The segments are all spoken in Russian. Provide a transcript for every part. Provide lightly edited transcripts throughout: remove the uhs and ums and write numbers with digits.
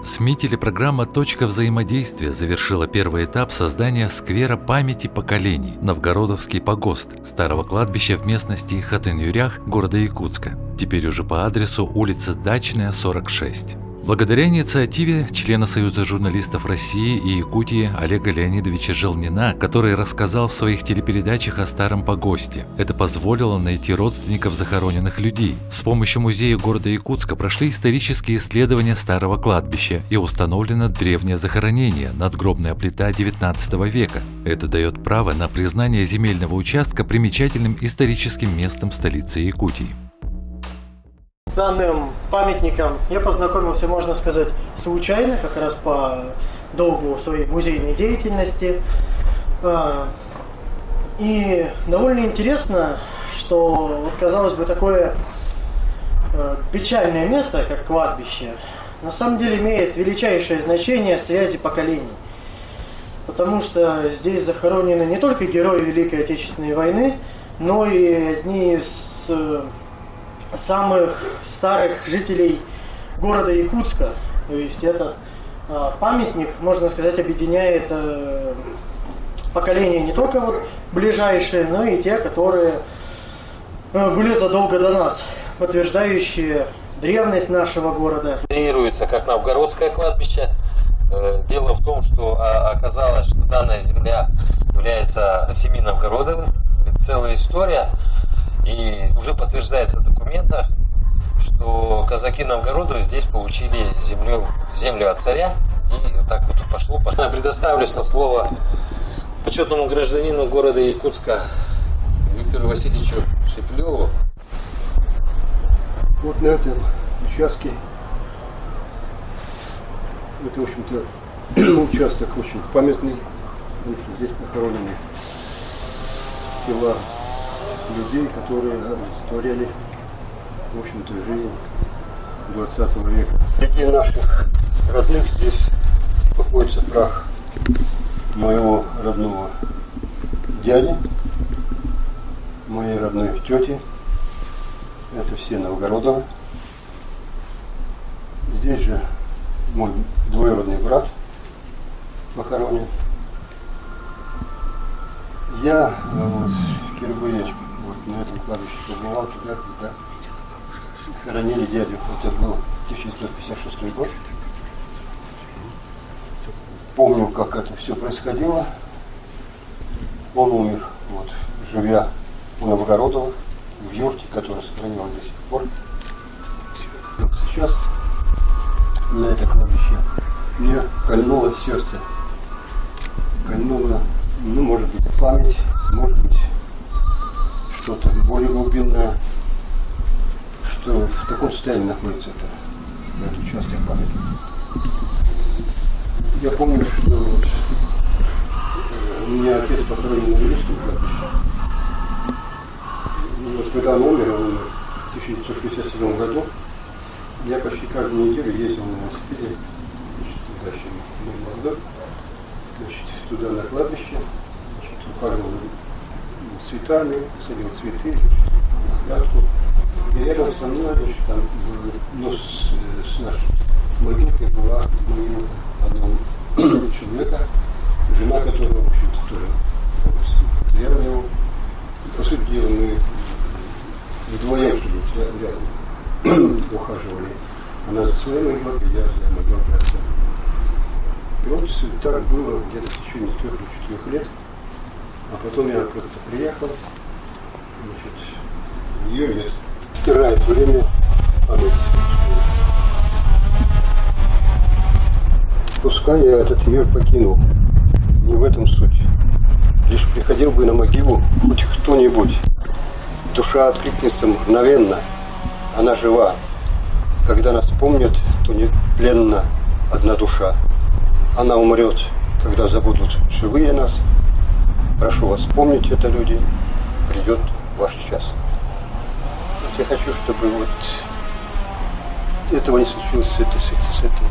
СМИ телепрограмма «Точка взаимодействия» завершила первый этап создания сквера памяти поколений «Новгородовский погост» старого кладбища в местности Хатын-Юрях города Якутска, теперь уже по адресу улица Дачная, 46. Благодаря инициативе члена Союза журналистов России и Якутии Олега Леонидовича Желнина, который рассказал в своих телепередачах о старом погосте, это позволило найти родственников захороненных людей. С помощью музея города Якутска прошли исторические исследования старого кладбища и установлено древнее захоронение, надгробная плита 19 века. Это дает право на признание земельного участка примечательным историческим местом столицы Якутии. Данным памятником я познакомился, можно сказать, случайно, как раз по долгу своей музейной деятельности. И довольно интересно, что, казалось бы, такое печальное место, как кладбище, на самом деле имеет величайшее значение связи поколений. Потому что здесь захоронены не только герои Великой Отечественной войны, но и одни из самых старых жителей города Якутска. То есть этот памятник, можно сказать, объединяет поколения не только вот ближайшие, но и те, которые были задолго до нас, подтверждающие древность нашего города. Тренируется как новгородское кладбище. Дело в том, что оказалось, что данная земля является семи новгородовых. Это целая история. И уже подтверждается в документах, что казаки Новгорода здесь получили землю от царя. И так вот пошло. Я предоставлю слово почетному гражданину города Якутска Виктору Васильевичу Шепелеву. Вот на этом участке, это, в общем-то, участок очень памятный, потому что здесь похоронены тела людей, которые олицетворяли, в общем-то, жизнь 20 века. Среди наших родных здесь покоится прах моего родного дяди, моей родной тети. Это все Новгородовы. Здесь же мой двоюродный брат похоронен. Я вот впервые на этом кладбище побывал туда, когда хоронили дядю. Это был 1956 год. Помню, как это все происходило. Он умер, вот, живя у Новгородовых, в юрте, которая сохранилась до сих пор. Вот сейчас на это кладбище мне кольнуло сердце. Кольнуло, ну, может быть, память, может быть, что-то более глубинное, что в таком состоянии находится этот участок памяти. Я помню, что вот, у меня отец похоронен на Великом кладбище. И вот когда он умер в 1967 году, я почти каждую неделю ездил на велосипеде, тогда еще был молодой, туда на кладбище, ухаживал цветами, садил цветы, грядку. И рядом со мной, там был, ну, с нашей могилкой была могила одного человека, жена которого, в общем-то, тоже потеряла его. И, по сути дела, мы вдвоем, что ли, рядом ухаживали. Она за своей могилкой, я за могилкой отца. И вот так было где-то в течение 3 или 4 лет. А потом я как-то приехал, значит, ее нет. Стирает время память. Пускай я этот мир покинул, не в этом суть. Лишь приходил бы на могилу хоть кто-нибудь. Душа откликнется мгновенно, она жива. Когда нас помнят, то нетленна одна душа. Она умрет, когда забудут живые нас. Прошу вас, помните это, люди, придет ваш час. Вот я хочу, чтобы вот этого не случилось с этим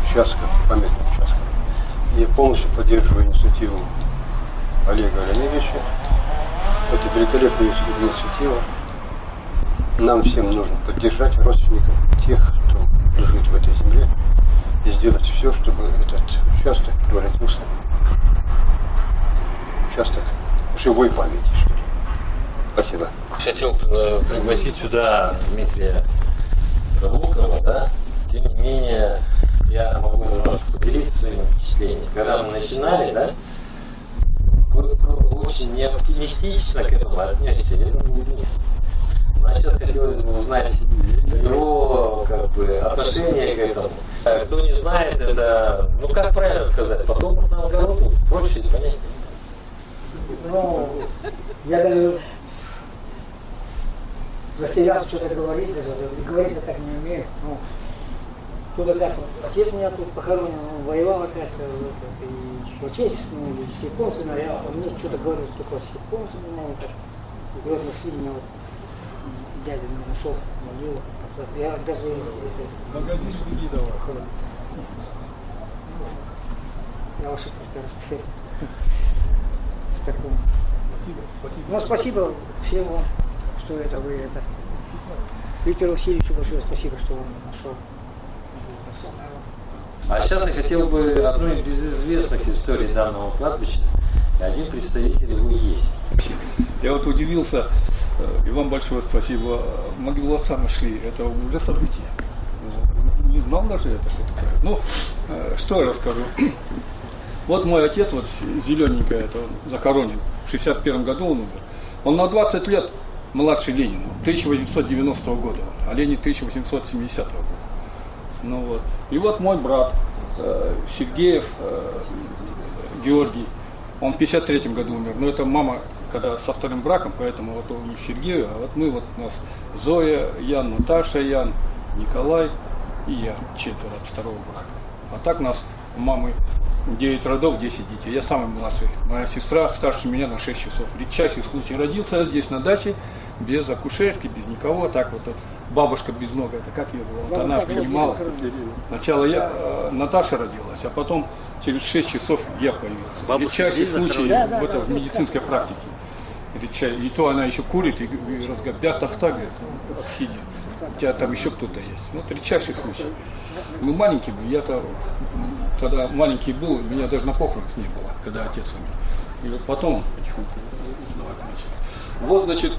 участком, памятным участком. Я полностью поддерживаю инициативу Олега Леонидовича. Это великолепная инициатива. Нам всем нужно поддержать родственников тех, кто лежит в этой земле. и сделать все, чтобы этот участок превратился в участок живой памяти, что ли. Спасибо. Хотел пригласить сюда Дмитрия Лукова, да? Тем не менее, я могу немножко поделиться своими впечатлениями. Когда мы начинали, да, вы очень неоптимистично к этому отнесся. А сейчас хотелось бы узнать его отношение к этому. Кто не знает, это, ну как правильно сказать, потом Новгороду проще понять. Ну, я даже растерялся что-то говорить, даже говорить я так не умею. Ну, тут опять отец меня тут похоронен, он воевал опять, и отец, ну, с японцами, он мне что-то говорил только с японцами, ну, так, и вот нашли меня, вот, дядя меня нашел могилу, я даже магазин похоронен. Я вообще как-то растерял. Такому. Ну, спасибо всем вам, что это вы это. Виктору Васильевичу большое спасибо, что он нашел. А сейчас я хотел бы одну из безызвестных историй данного кладбища. Один представитель его есть. Я вот удивился, и вам большое спасибо. Могилу отца нашли, это уже событие. Не знал даже это, что такое. Ну, что я расскажу. Вот мой отец, вот зелененький, это он захоронен. В 61 году он умер. Он на 20 лет младше Ленина, 1890 года, а Ленин 1870 года. Ну вот. И вот мой брат Сергеев Георгий, он в 53 году умер. Но это мама, когда со вторым браком, поэтому вот у них Сергей, а вот мы, вот у нас Зоя, Ян, Наташа, Ян, Николай и я, 4 от второго брака. А так у нас у мамы 9 родов, 10 детей. Я самый младший. Моя сестра старше меня на 6 часов. Редчайший случай. Родился я здесь на даче, без акушерки, без никого. Так вот, бабушка без ног, это как ее было? Вот она принимала. Сначала Наташа родилась, а потом через 6 часов я появился. Редчайший случай в медицинской практике. И то она еще курит и разговаривает, так, Аксинья. У тебя там еще кто-то есть. Вот редчайший случай. Мы маленькие были, я-то тогда маленький был, меня даже на похоронах не было, когда отец умер. И вот потом потихоньку узнавать начал. Вот, значит,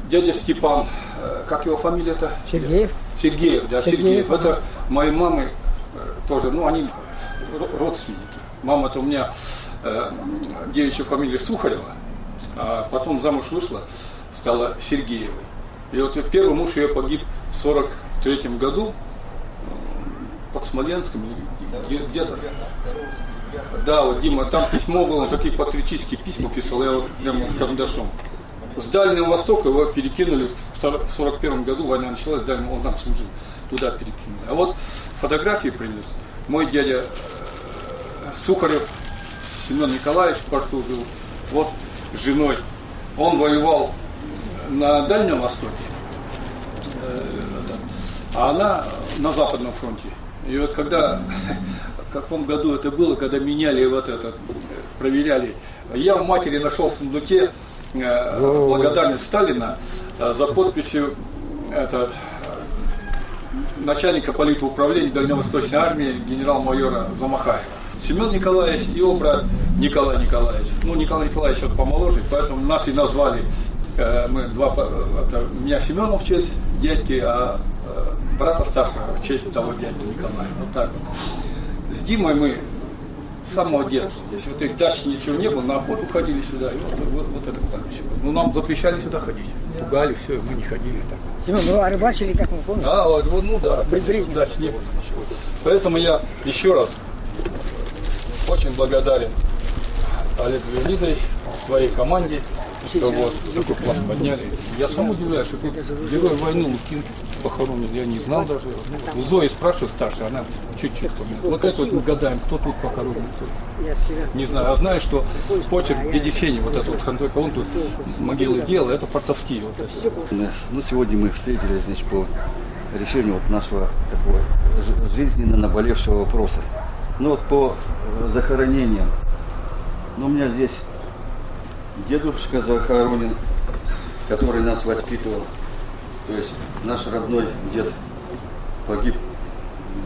дядя Степан, как его фамилия-то? Сергеев. Сергеев, да, Сергеев. Это моей мамы тоже, ну, они родственники. Мама-то у меня девичья фамилия Сухарева, а потом замуж вышла, стала Сергеевой. И вот первый муж ее погиб в 43 году под Смоленском, где-то. Да, вот Дима, там письмо было, он такие патриотические письма писал, я вот прямо карандашом. С Дальнего Востока его перекинули в 41 году, война началась, он там служил, туда перекинули. А вот фотографии принес мой дядя Сухарев, Семен Николаевич в порту жил, вот с женой. Он воевал на Дальнем Востоке, а она на Западном фронте. И вот когда, в каком году это было, когда меняли вот это, проверяли, я у матери нашел в сундуке благодарность Сталина за подписью начальника политуправления Дальневосточной армии генерал-майора Замахаева. Семен Николаевич и его брат Николай Николаевич. Ну, Николай Николаевич вот помоложе, поэтому нас и назвали, мы меня Семенов в честь дядьки, а брата старшего в честь того дядьки Николая. Вот так вот. С Димой мы с самого детства. Здесь вот их дач ничего не было, на охоту ходили сюда. И вот это кладбище. Ну, нам запрещали сюда ходить. Пугали, все, мы не ходили так. Семен, ну а рыбачили, как мы помним? А, вот, ну да, дач не было ничего. Поэтому я еще раз очень благодарен Олегу Леонидовичу, своей команде, что вот такой план подняли. Я сам удивляюсь, что тут герой войны Лукин похоронен, я не знал даже. У Зои спрашиваю старше, она чуть-чуть помнит. Вот это вот мы гадаем, кто тут похоронен. Не знаю, а знаю, что почерк дяди Сени, вот этот вот, он тут могилы делал, это портовские. Вот это. Ну, сегодня мы встретились, значит, по решению вот нашего такого жизненно наболевшего вопроса. Ну вот по захоронениям. Ну, у меня здесь дедушка захоронен, который нас воспитывал. То есть наш родной дед погиб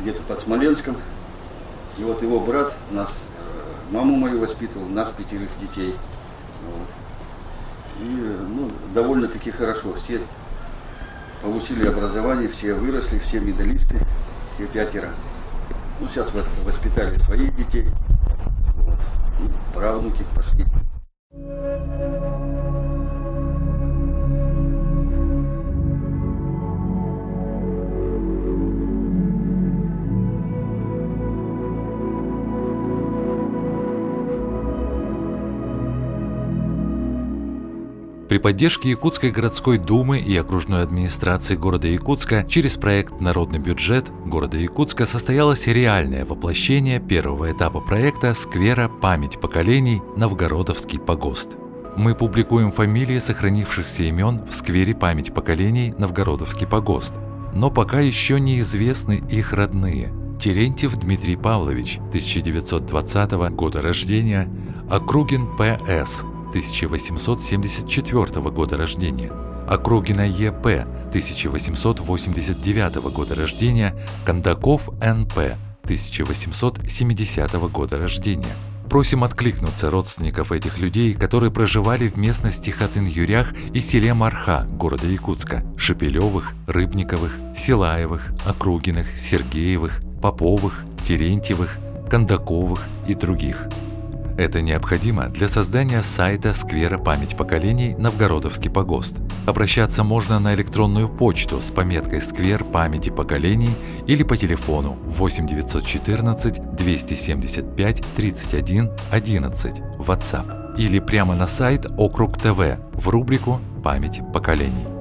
где-то под Смоленском. И вот его брат нас, маму мою воспитывал, нас 5 детей. Вот. И довольно-таки хорошо. Все получили образование, все выросли, все медалисты, все 5. Сейчас воспитали своих детей. Вот. И правнуки пошли. При поддержке Якутской городской думы и окружной администрации города Якутска через проект «Народный бюджет» города Якутска состоялось реальное воплощение первого этапа проекта «Сквера. Память поколений. Новгородовский погост». Мы публикуем фамилии сохранившихся имен в сквере «Память поколений. Новгородовский погост», но пока еще неизвестны их родные. Терентьев Дмитрий Павлович, 1920 года рождения, Округин П.С., 1874 года рождения, Округина Е.П., 1889 года рождения, Кондаков Н.П., 1870 года рождения. Просим откликнуться родственников этих людей, которые проживали в местности Хатын-Юрях и селе Марха города Якутска: Шепелевых, Рыбниковых, Силаевых, Округиных, Сергеевых, Поповых, Терентьевых, Кондаковых и других. Это необходимо для создания сайта «Сквера. Память поколений. Новгородовский погост». Обращаться можно на электронную почту с пометкой «Сквер памяти поколений» или по телефону 8 914 275 31 11 WhatsApp или прямо на сайт Округ ТВ в рубрику «Память поколений».